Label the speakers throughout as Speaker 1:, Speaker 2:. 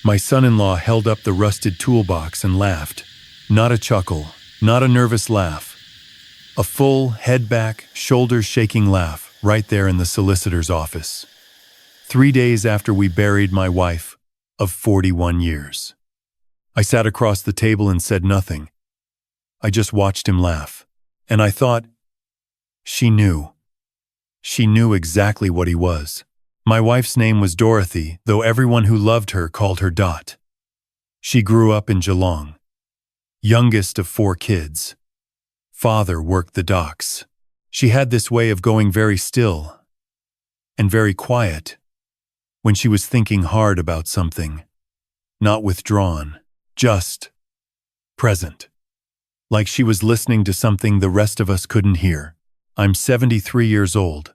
Speaker 1: My son-in-law held up the rusted toolbox and laughed. Not a chuckle, not a nervous laugh. A full, head-back, shoulders-shaking laugh right there in the solicitor's office. 3 days after we buried my wife of 41 years. I sat across the table and said nothing. I just watched him laugh. And I thought, she knew. She knew exactly what he was. My wife's name was Dorothy, though everyone who loved her called her Dot. She grew up in Geelong. Youngest of 4 kids. Father worked the docks. She had this way of going very still and very quiet when she was thinking hard about something. Not withdrawn, just present. Like she was listening to something the rest of us couldn't hear. I'm 73 years old.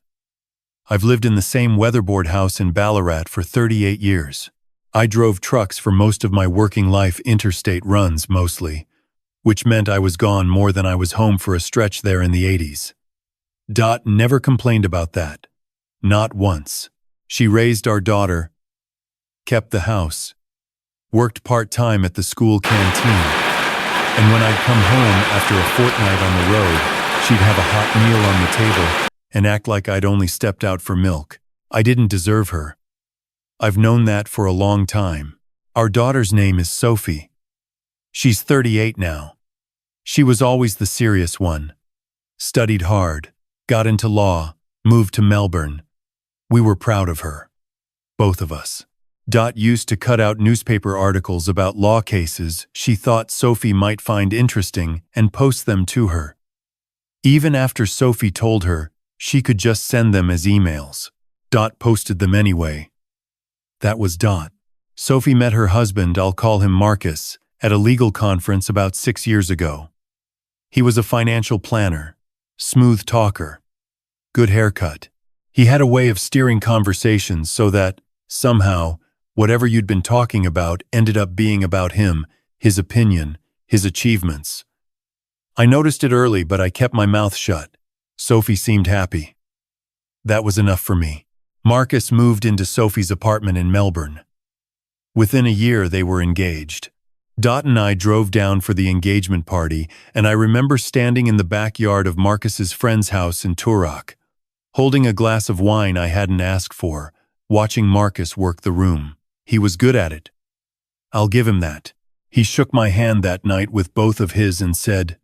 Speaker 1: I've lived in the same weatherboard house in Ballarat for 38 years. I drove trucks for most of my working life, interstate runs mostly, which meant I was gone more than I was home for a stretch there in the 80s. Dot never complained about that. Not once. She raised our daughter, kept the house, worked part-time at the school canteen, and when I'd come home after a fortnight on the road, she'd have a hot meal on the table and act like I'd only stepped out for milk. I didn't deserve her. I've known that for a long time. Our daughter's name is Sophie. She's 38 now. She was always the serious one. Studied hard, got into law, moved to Melbourne. We were proud of her. Both of us. Dot used to cut out newspaper articles about law cases she thought Sophie might find interesting and post them to her. Even after Sophie told her she could just send them as emails, Dot posted them anyway. That was Dot. Sophie met her husband, I'll call him Marcus, at a legal conference about 6 years ago. He was a financial planner, smooth talker, good haircut. He had a way of steering conversations so that, somehow, whatever you'd been talking about ended up being about him, his opinion, his achievements. I noticed it early, but I kept my mouth shut. Sophie seemed happy. That was enough for me. Marcus moved into Sophie's apartment in Melbourne. Within a year, they were engaged. Dot and I drove down for the engagement party, and I remember standing in the backyard of Marcus's friend's house in Toorak, holding a glass of wine I hadn't asked for, watching Marcus work the room. He was good at it. I'll give him that. He shook my hand that night with both of his and said,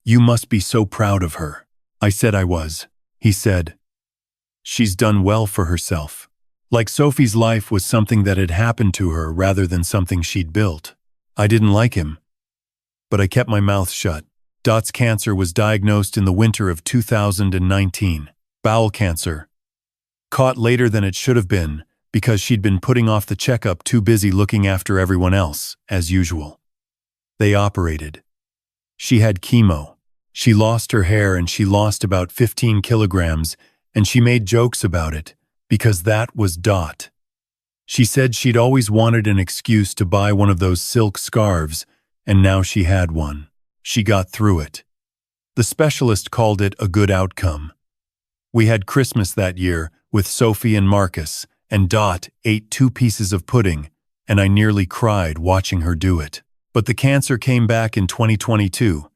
Speaker 1: "You must be so proud of her." I said I was. He said, "She's done well for herself." Like Sophie's life was something that had happened to her rather than something she'd built. I didn't like him, but I kept my mouth shut. Dot's cancer was diagnosed in the winter of 2019. Bowel cancer. Caught later than it should have been because she'd been putting off the checkup, too busy looking after everyone else, as usual. They operated. She had chemo. She lost her hair and she lost about 15 kilograms, and she made jokes about it, because that was Dot. She said she'd always wanted an excuse to buy one of those silk scarves, and now she had one. She got through it. The specialist called it a good outcome. We had Christmas that year with Sophie and Marcus, and Dot ate 2 pieces of pudding, and I nearly cried watching her do it. But the cancer came back in 2022.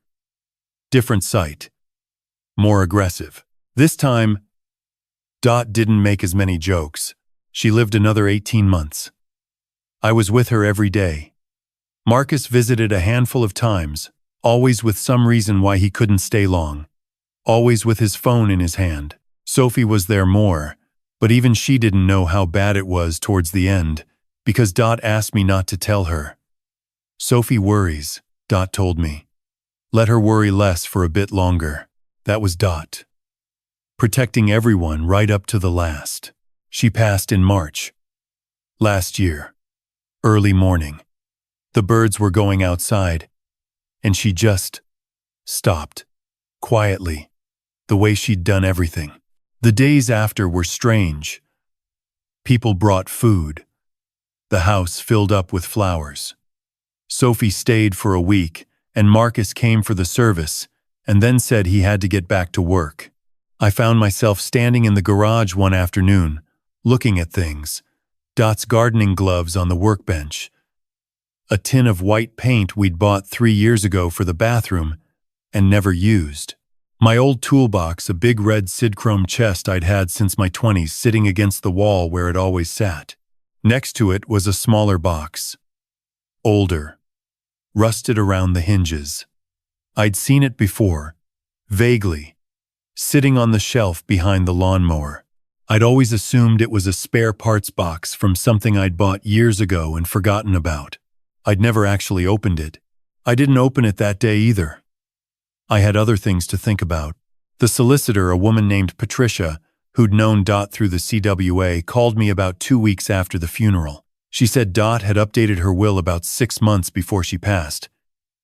Speaker 1: Different site. More aggressive. This time, Dot didn't make as many jokes. She lived another 18 months. I was with her every day. Marcus visited a handful of times, always with some reason why he couldn't stay long. Always with his phone in his hand. Sophie was there more, but even she didn't know how bad it was towards the end, because Dot asked me not to tell her. Sophie worries, Dot told me. Let her worry less for a bit longer. That was Dot. Protecting everyone right up to the last. She passed in March. Last year. Early morning. The birds were going outside, and she just stopped. Quietly. The way she'd done everything. The days after were strange. People brought food. The house filled up with flowers. Sophie stayed for a week, and Marcus came for the service, and then said he had to get back to work. I found myself standing in the garage one afternoon, looking at things. Dot's gardening gloves on the workbench, a tin of white paint we'd bought 3 years ago for the bathroom and never used. My old toolbox, a big red Sidchrome chest I'd had since my 20s, sitting against the wall where it always sat. Next to it was a smaller box, older, rusted around the hinges. I'd seen it before, vaguely, sitting on the shelf behind the lawnmower. I'd always assumed it was a spare parts box from something I'd bought years ago and forgotten about. I'd never actually opened it. I didn't open it that day either. I had other things to think about. The solicitor, a woman named Patricia, who'd known Dot through the CWA, called me about 2 weeks after the funeral. She said Dot had updated her will about 6 months before she passed,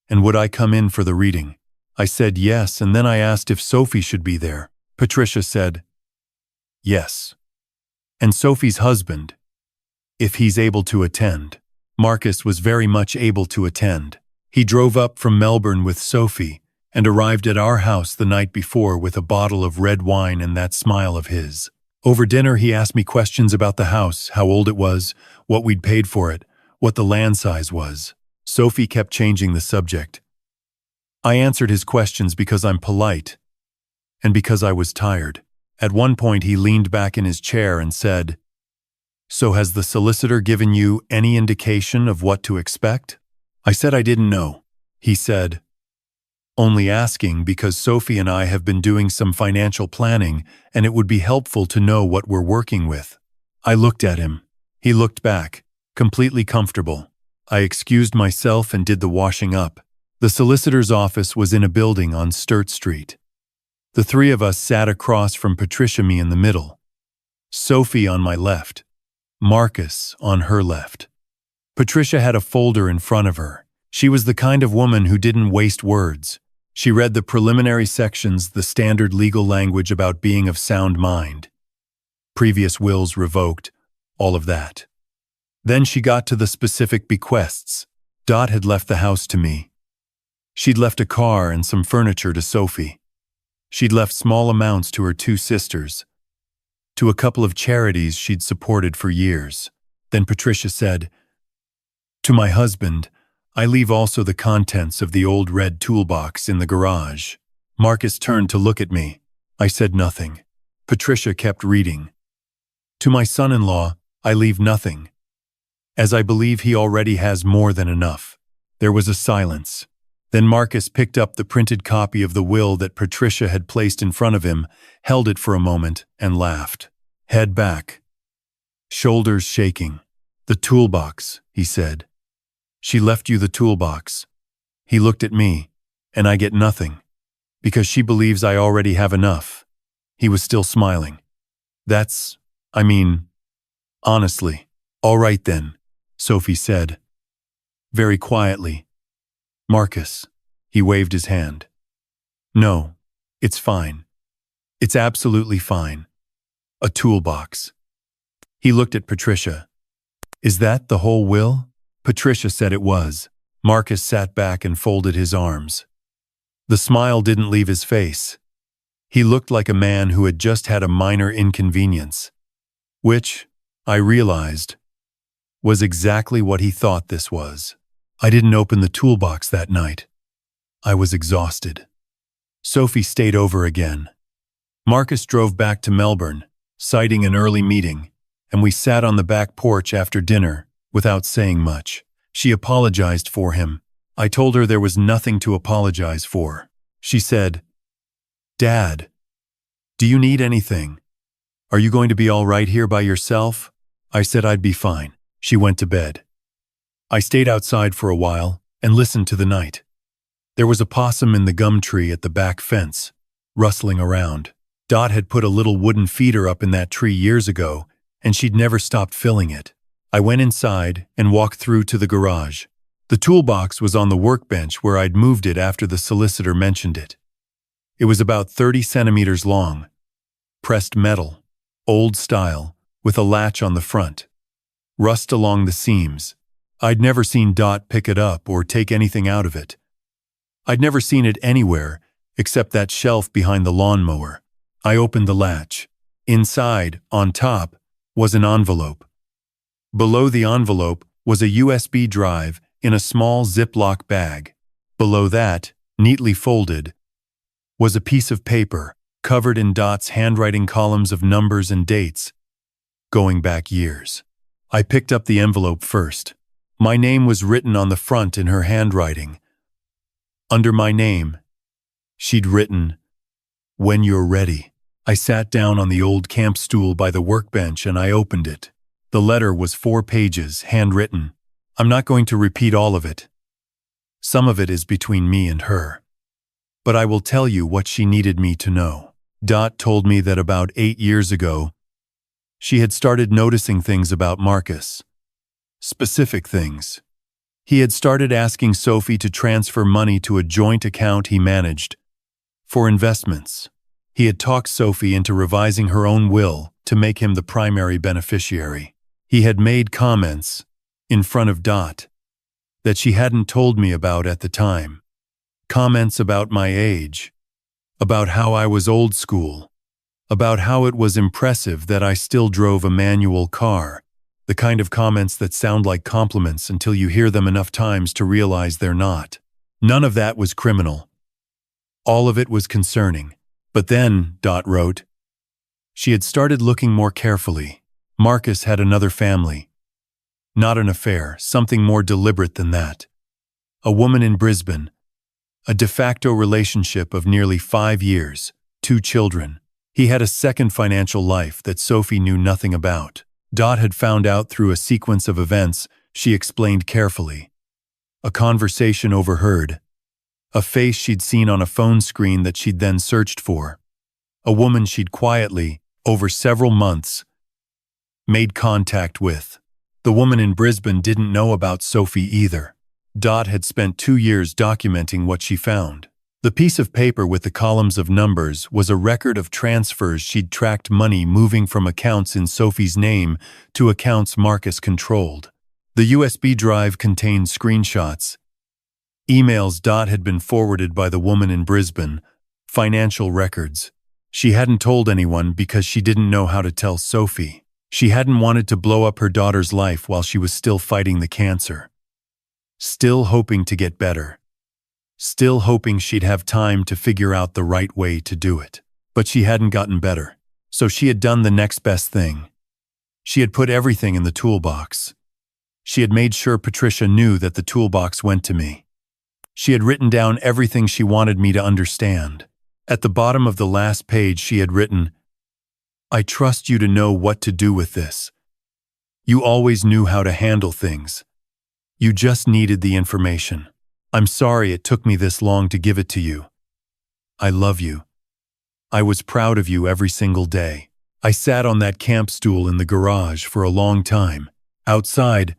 Speaker 1: and would I come in for the reading? I said yes, and then I asked if Sophie should be there. Patricia said yes. And Sophie's husband, if he's able to attend. Marcus was very much able to attend. He drove up from Melbourne with Sophie and arrived at our house the night before with a bottle of red wine and that smile of his. Over dinner, he asked me questions about the house, how old it was, what we'd paid for it, what the land size was. Sophie kept changing the subject. I answered his questions because I'm polite and because I was tired. At one point, he leaned back in his chair and said, "So has the solicitor given you any indication of what to expect?" I said I didn't know. He said, "Only asking because Sophie and I have been doing some financial planning and it would be helpful to know what we're working with." I looked at him. He looked back, completely comfortable. I excused myself and did the washing up. The solicitor's office was in a building on Sturt Street. The three of us sat across from Patricia, me in the middle, Sophie on my left, Marcus on her left. Patricia had a folder in front of her. She was the kind of woman who didn't waste words. She read the preliminary sections, the standard legal language about being of sound mind, previous wills revoked, all of that. Then she got to the specific bequests. Dot had left the house to me. She'd left a car and some furniture to Sophie. She'd left small amounts to her 2 sisters, to a couple of charities she'd supported for years. Then Patricia said, "To my husband, I leave also the contents of the old red toolbox in the garage." Marcus turned to look at me. I said nothing. Patricia kept reading. "To my son-in-law, I leave nothing, as I believe he already has more than enough." There was a silence. Then Marcus picked up the printed copy of the will that Patricia had placed in front of him, held it for a moment, and laughed. Head back, shoulders shaking. "The toolbox," he said. "She left you the toolbox." He looked at me, and I get nothing, because she believes I already have enough. He was still smiling. Honestly. "All right then," Sophie said, very quietly. "Marcus," he waved his hand. "No, it's fine. It's absolutely fine. A toolbox." He looked at Patricia. "Is that the whole will?" Patricia said it was. Marcus sat back and folded his arms. The smile didn't leave his face. He looked like a man who had just had a minor inconvenience, which, I realized, was exactly what he thought this was. I didn't open the toolbox that night. I was exhausted. Sophie stayed over again. Marcus drove back to Melbourne, citing an early meeting, and we sat on the back porch after dinner without saying much. She apologized for him. I told her there was nothing to apologize for. She said, "Dad, do you need anything? Are you going to be all right here by yourself?" I said I'd be fine. She went to bed. I stayed outside for a while and listened to the night. There was a possum in the gum tree at the back fence, rustling around. Dot had put a little wooden feeder up in that tree years ago, and she'd never stopped filling it. I went inside and walked through to the garage. The toolbox was on the workbench where I'd moved it after the solicitor mentioned it. It was about 30 centimeters long, pressed metal, old style, with a latch on the front, rust along the seams. I'd never seen Dot pick it up or take anything out of it. I'd never seen it anywhere except that shelf behind the lawnmower. I opened the latch. Inside, on top, was an envelope. Below the envelope was a USB drive in a small Ziploc bag. Below that, neatly folded, was a piece of paper covered in Dot's handwriting columns of numbers and dates, going back years. I picked up the envelope first. My name was written on the front in her handwriting. Under my name, she'd written, "When you're ready." I sat down on the old camp stool by the workbench and I opened it. The letter was 4 pages, handwritten. I'm not going to repeat all of it. Some of it is between me and her. But I will tell you what she needed me to know. Dot told me that about 8 years ago, she had started noticing things about Marcus. Specific things. He had started asking Sophie to transfer money to a joint account he managed for investments. He had talked Sophie into revising her own will to make him the primary beneficiary. He had made comments, in front of Dot, that she hadn't told me about at the time. Comments about my age, about how I was old school, about how it was impressive that I still drove a manual car, the kind of comments that sound like compliments until you hear them enough times to realize they're not. None of that was criminal. All of it was concerning. But then, Dot wrote, she had started looking more carefully. Marcus had another family. Not an affair, something more deliberate than that. A woman in Brisbane. A de facto relationship of nearly 5 years, 2 children. He had a second financial life that Sophie knew nothing about. Dot had found out through a sequence of events she explained carefully. A conversation overheard. A face she'd seen on a phone screen that she'd then searched for. A woman she'd quietly, over several months, made contact with. The woman in Brisbane didn't know about Sophie either. Dot had spent 2 years documenting what she found. The piece of paper with the columns of numbers was a record of transfers she'd tracked money moving from accounts in Sophie's name to accounts Marcus controlled. The USB drive contained screenshots, emails Dot had been forwarded by the woman in Brisbane, financial records. She hadn't told anyone because she didn't know how to tell Sophie. She hadn't wanted to blow up her daughter's life while she was still fighting the cancer. Still hoping to get better. Still hoping she'd have time to figure out the right way to do it. But she hadn't gotten better. So she had done the next best thing. She had put everything in the toolbox. She had made sure Patricia knew that the toolbox went to me. She had written down everything she wanted me to understand. At the bottom of the last page she had written, "I trust you to know what to do with this. You always knew how to handle things. You just needed the information. I'm sorry it took me this long to give it to you. I love you. I was proud of you every single day." I sat on that camp stool in the garage for a long time. Outside,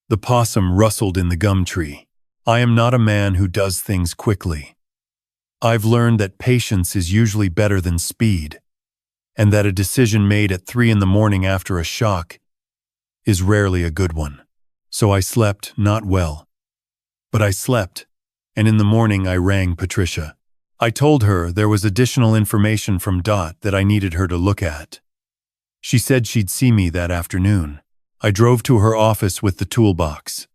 Speaker 1: the possum rustled in the gum tree. I am not a man who does things quickly. I've learned that patience is usually better than speed, and that a decision made at 3 in the morning after a shock is rarely a good one. So I slept not well. But I slept, and in the morning I rang Patricia. I told her there was additional information from Dot that I needed her to look at. She said she'd see me that afternoon. I drove to her office with the toolbox.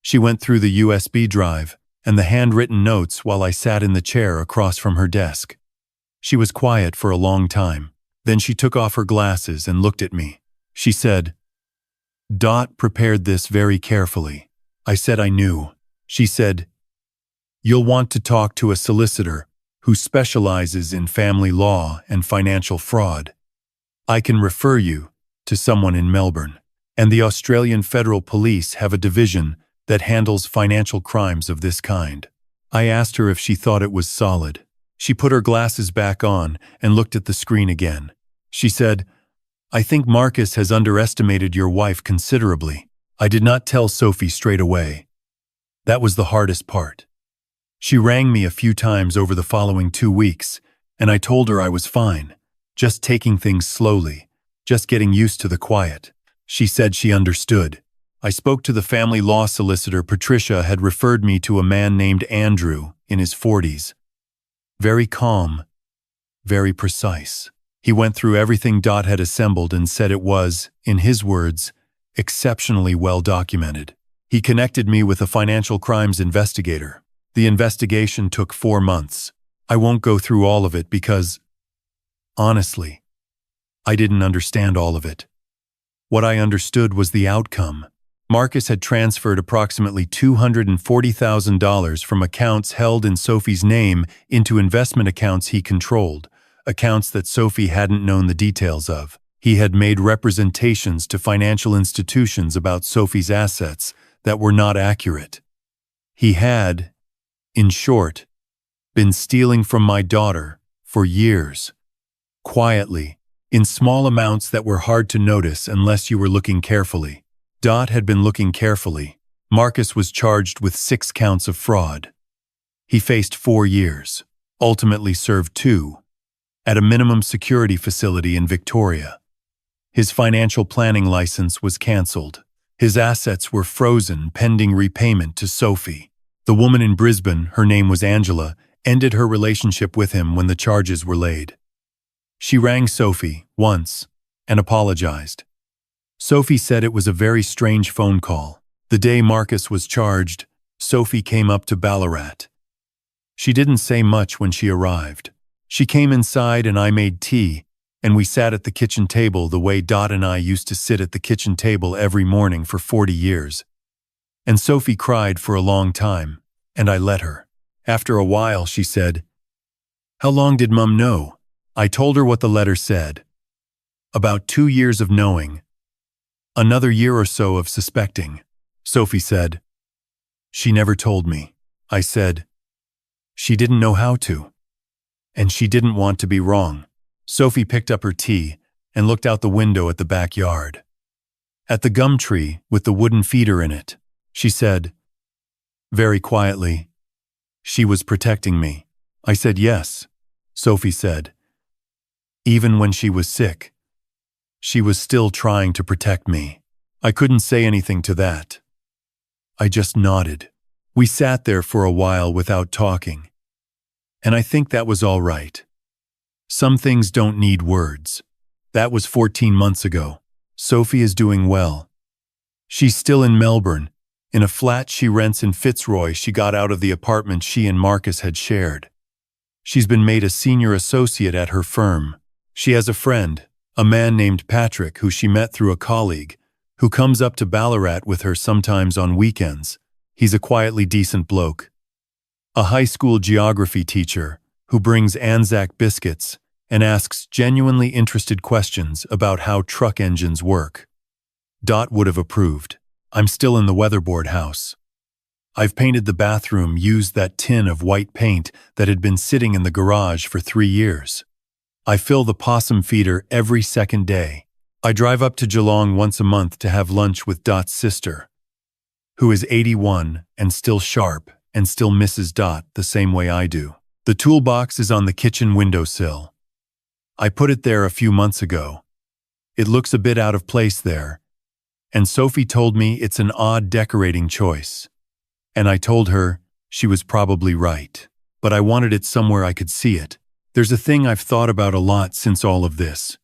Speaker 1: She went through the USB drive and the handwritten notes while I sat in the chair across from her desk. She was quiet for a long time. Then she took off her glasses and looked at me. She said, "Dot prepared this very carefully." I said I knew. She said, "You'll want to talk to a solicitor who specializes in family law and financial fraud. I can refer you to someone in Melbourne, and the Australian Federal Police have a division that handles financial crimes of this kind." I asked her if she thought it was solid. She put her glasses back on and looked at the screen again. She said, "I think Marcus has underestimated your wife considerably." I did not tell Sophie straight away. That was the hardest part. She rang me a few times over the following 2 weeks, and I told her I was fine, just taking things slowly, just getting used to the quiet. She said she understood. I spoke to the family law solicitor Patricia had referred me to a man named Andrew in his 40s. Very calm, very precise. He went through everything Dot had assembled and said it was, in his words, exceptionally well documented. He connected me with a financial crimes investigator. The investigation took 4 months. I won't go through all of it because, honestly, I didn't understand all of it. What I understood was the outcome. Marcus had transferred approximately $240,000 from accounts held in Sophie's name into investment accounts he controlled, accounts that Sophie hadn't known the details of. He had made representations to financial institutions about Sophie's assets that were not accurate. He had, in short, been stealing from my daughter for years, quietly, in small amounts that were hard to notice unless you were looking carefully. Dot had been looking carefully. Marcus was charged with 6 counts of fraud. He faced 4 years, ultimately served 2, at a minimum security facility in Victoria. His financial planning license was cancelled. His assets were frozen pending repayment to Sophie. The woman in Brisbane, her name was Angela, ended her relationship with him when the charges were laid. She rang Sophie once and apologized. Sophie said it was a very strange phone call. The day Marcus was charged, Sophie came up to Ballarat. She didn't say much when she arrived. She came inside and I made tea, and we sat at the kitchen table the way Dot and I used to sit at the kitchen table every morning for 40 years. And Sophie cried for a long time, and I let her. After a while, she said, "How long did Mum know?" I told her what the letter said. About 2 years of knowing. Another year or so of suspecting. Sophie said, "She never told me." I said, "She didn't know how to. And she didn't want to be wrong." Sophie picked up her tea and looked out the window at the backyard. At the gum tree with the wooden feeder in it, she said, very quietly, "She was protecting me." I said, "Yes," Sophie said. "Even when she was sick, she was still trying to protect me." I couldn't say anything to that. I just nodded. We sat there for a while without talking. And I think that was all right. Some things don't need words. That was 14 months ago. Sophie is doing well. She's still in Melbourne, in a flat she rents in Fitzroy she got out of the apartment she and Marcus had shared. She's been made a senior associate at her firm. She has a friend, a man named Patrick, who she met through a colleague, who comes up to Ballarat with her sometimes on weekends. He's a quietly decent bloke. A high school geography teacher who brings Anzac biscuits and asks genuinely interested questions about how truck engines work. Dot would have approved. I'm still in the weatherboard house. I've painted the bathroom, used that tin of white paint that had been sitting in the garage for 3 years. I fill the possum feeder every second day. I drive up to Geelong once a month to have lunch with Dot's sister, who is 81 and still sharp and still misses Dot the same way I do. The toolbox is on the kitchen windowsill. I put it there a few months ago. It looks a bit out of place there, and Sophie told me it's an odd decorating choice. And I told her she was probably right, but I wanted it somewhere I could see it. There's a thing I've thought about a lot since all of this.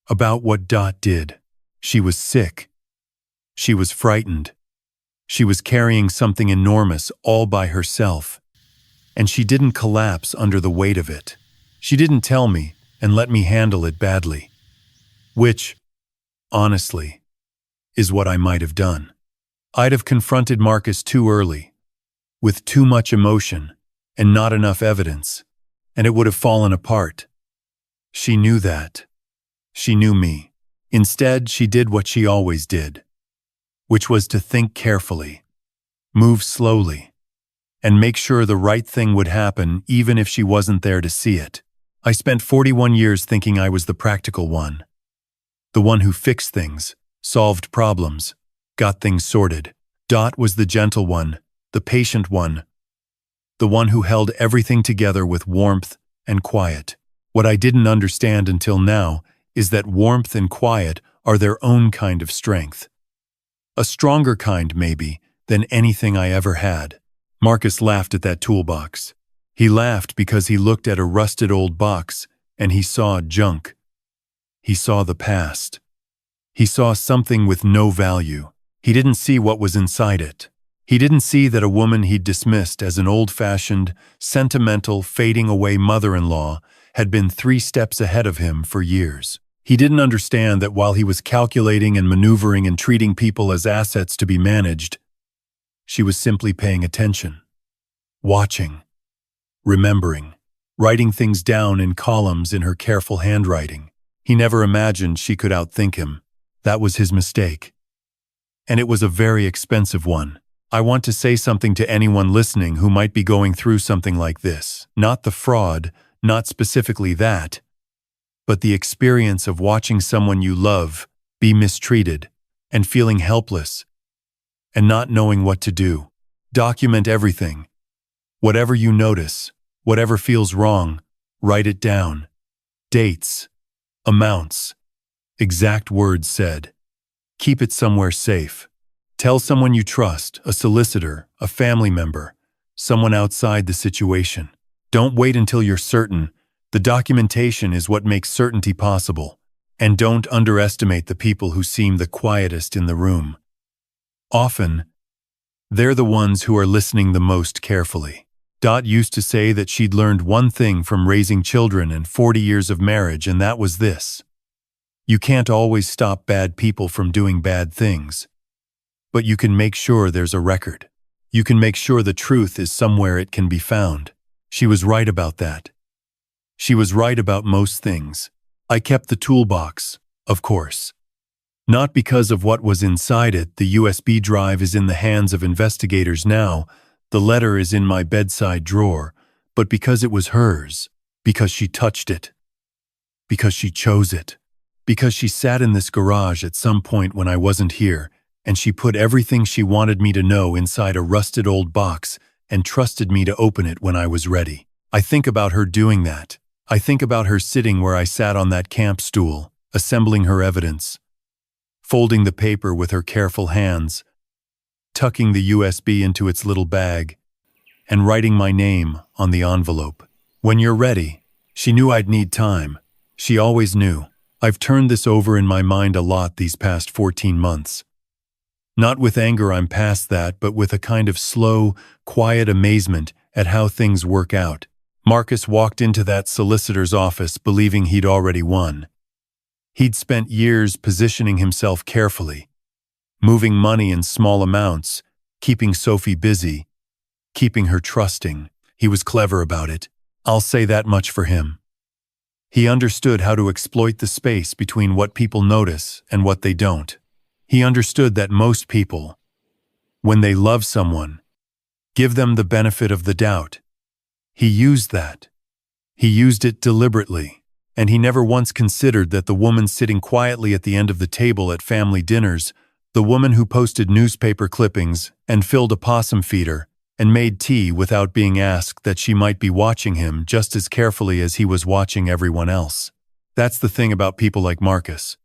Speaker 1: About what Dot did. She was sick. She was frightened. She was carrying something enormous all by herself, and she didn't collapse under the weight of it. She didn't tell me and let me handle it badly, which, honestly, is what I might have done. I'd have confronted Marcus too early, with too much emotion and not enough evidence, and it would have fallen apart. She knew that. She knew me. Instead, she did what she always did, which was to think carefully, move slowly, and make sure the right thing would happen even if she wasn't there to see it. I spent 41 years thinking I was the practical one, the one who fixed things, solved problems, got things sorted. Dot was the gentle one, the patient one, the one who held everything together with warmth and quiet. What I didn't understand until now is that warmth and quiet are their own kind of strength. A stronger kind, maybe, than anything I ever had. Marcus laughed at that toolbox. He laughed because he looked at a rusted old box and he saw junk. He saw the past. He saw something with no value. He didn't see what was inside it. He didn't see that a woman he'd dismissed as an old-fashioned, sentimental, fading-away mother-in-law had been 3 steps ahead of him for years. He didn't understand that while he was calculating and maneuvering and treating people as assets to be managed, she was simply paying attention, watching, remembering, writing things down in columns in her careful handwriting. He never imagined she could outthink him. That was his mistake. And it was a very expensive one. I want to say something to anyone listening who might be going through something like this. Not the fraud, not specifically that, but the experience of watching someone you love be mistreated and feeling helpless and not knowing what to do. Document everything. Whatever you notice, whatever feels wrong, write it down. Dates, amounts, exact words said. Keep it somewhere safe. Tell someone you trust, a solicitor, a family member, someone outside the situation. Don't wait until you're certain. The documentation is what makes certainty possible. And don't underestimate the people who seem the quietest in the room. Often, they're the ones who are listening the most carefully. Dot used to say that she'd learned one thing from raising children and 40 years of marriage, and that was this. You can't always stop bad people from doing bad things. But you can make sure there's a record. You can make sure the truth is somewhere it can be found. She was right about that. She was right about most things. I kept the toolbox, of course. Not because of what was inside it. The USB drive is in the hands of investigators now. The letter is in my bedside drawer. But because it was hers. Because she touched it. Because she chose it. Because she sat in this garage at some point when I wasn't here, and she put everything she wanted me to know inside a rusted old box and trusted me to open it when I was ready. I think about her doing that. I think about her sitting where I sat on that camp stool, assembling her evidence, folding the paper with her careful hands, tucking the USB into its little bag, and writing my name on the envelope. When you're ready, she knew I'd need time. She always knew. I've turned this over in my mind a lot these past 14 months. Not with anger, I'm past that, but with a kind of slow, quiet amazement at how things work out. Marcus walked into that solicitor's office believing he'd already won. He'd spent years positioning himself carefully, moving money in small amounts, keeping Sophie busy, keeping her trusting. He was clever about it. I'll say that much for him. He understood how to exploit the space between what people notice and what they don't. He understood that most people, when they love someone, give them the benefit of the doubt. He used that. He used it deliberately, and he never once considered that the woman sitting quietly at the end of the table at family dinners, the woman who posted newspaper clippings and filled a possum feeder and made tea without being asked, that she might be watching him just as carefully as he was watching everyone else. That's the thing about people like Marcus.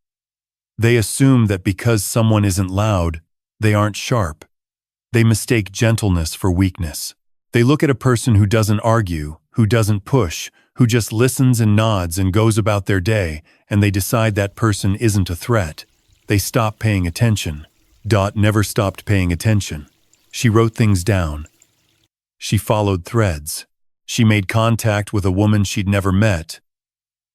Speaker 1: They assume that because someone isn't loud, they aren't sharp. They mistake gentleness for weakness. They look at a person who doesn't argue, who doesn't push, who just listens and nods and goes about their day, and they decide that person isn't a threat. They stop paying attention. Dot never stopped paying attention. She wrote things down. She followed threads. She made contact with a woman she'd never met,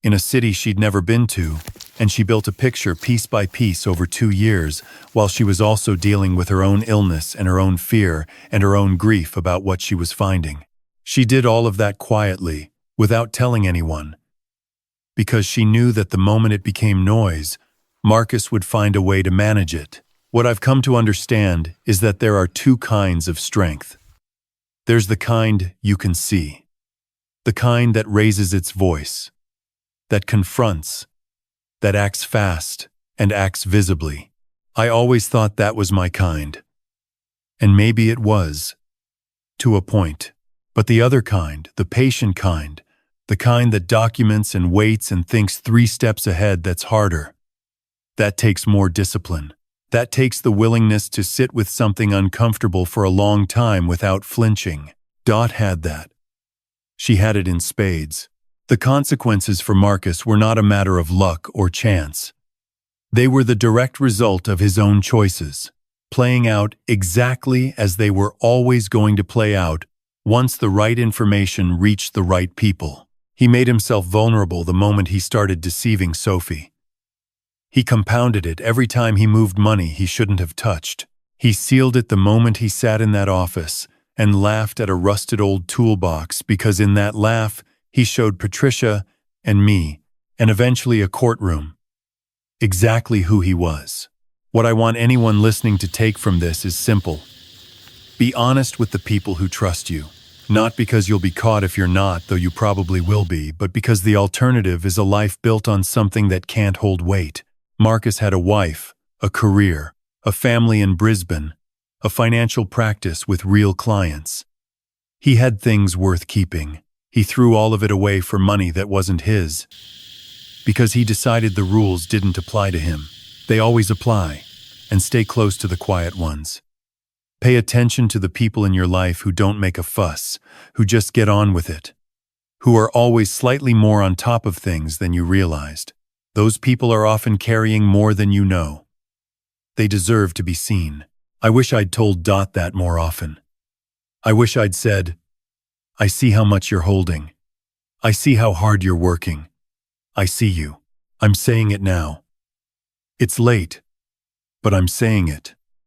Speaker 1: in a city she'd never been to, and she built a picture piece by piece over 2 years, while she was also dealing with her own illness and her own fear and her own grief about what she was finding. She did all of that quietly, without telling anyone, because she knew that the moment it became noise, Marcus would find a way to manage it. What I've come to understand is that there are 2 kinds of strength. There's the kind you can see, the kind that raises its voice, that confronts, that acts fast and acts visibly. I always thought that was my kind. And maybe it was, to a point. But the other kind, the patient kind, the kind that documents and waits and thinks 3 steps ahead, that's harder. That takes more discipline. That takes the willingness to sit with something uncomfortable for a long time without flinching. Dot had that. She had it in spades. The consequences for Marcus were not a matter of luck or chance. They were the direct result of his own choices, playing out exactly as they were always going to play out once the right information reached the right people. He made himself vulnerable the moment he started deceiving Sophie. He compounded it every time he moved money he shouldn't have touched. He sealed it the moment he sat in that office and laughed at a rusted old toolbox, because in that laugh he showed Patricia and me, and eventually a courtroom, exactly who he was. What I want anyone listening to take from this is simple. Be honest with the people who trust you. Not because you'll be caught if you're not, though you probably will be, but because the alternative is a life built on something that can't hold weight. Marcus had a wife, a career, a family in Brisbane, a financial practice with real clients. He had things worth keeping. He threw all of it away for money that wasn't his, because he decided the rules didn't apply to him. They always apply, and stay close to the quiet ones. Pay attention to the people in your life who don't make a fuss, who just get on with it, who are always slightly more on top of things than you realized. Those people are often carrying more than you know. They deserve to be seen. I wish I'd told Dot that more often. I wish I'd said, "I see how much you're holding. I see how hard you're working. I see you. I'm saying it now. It's late, but I'm saying it."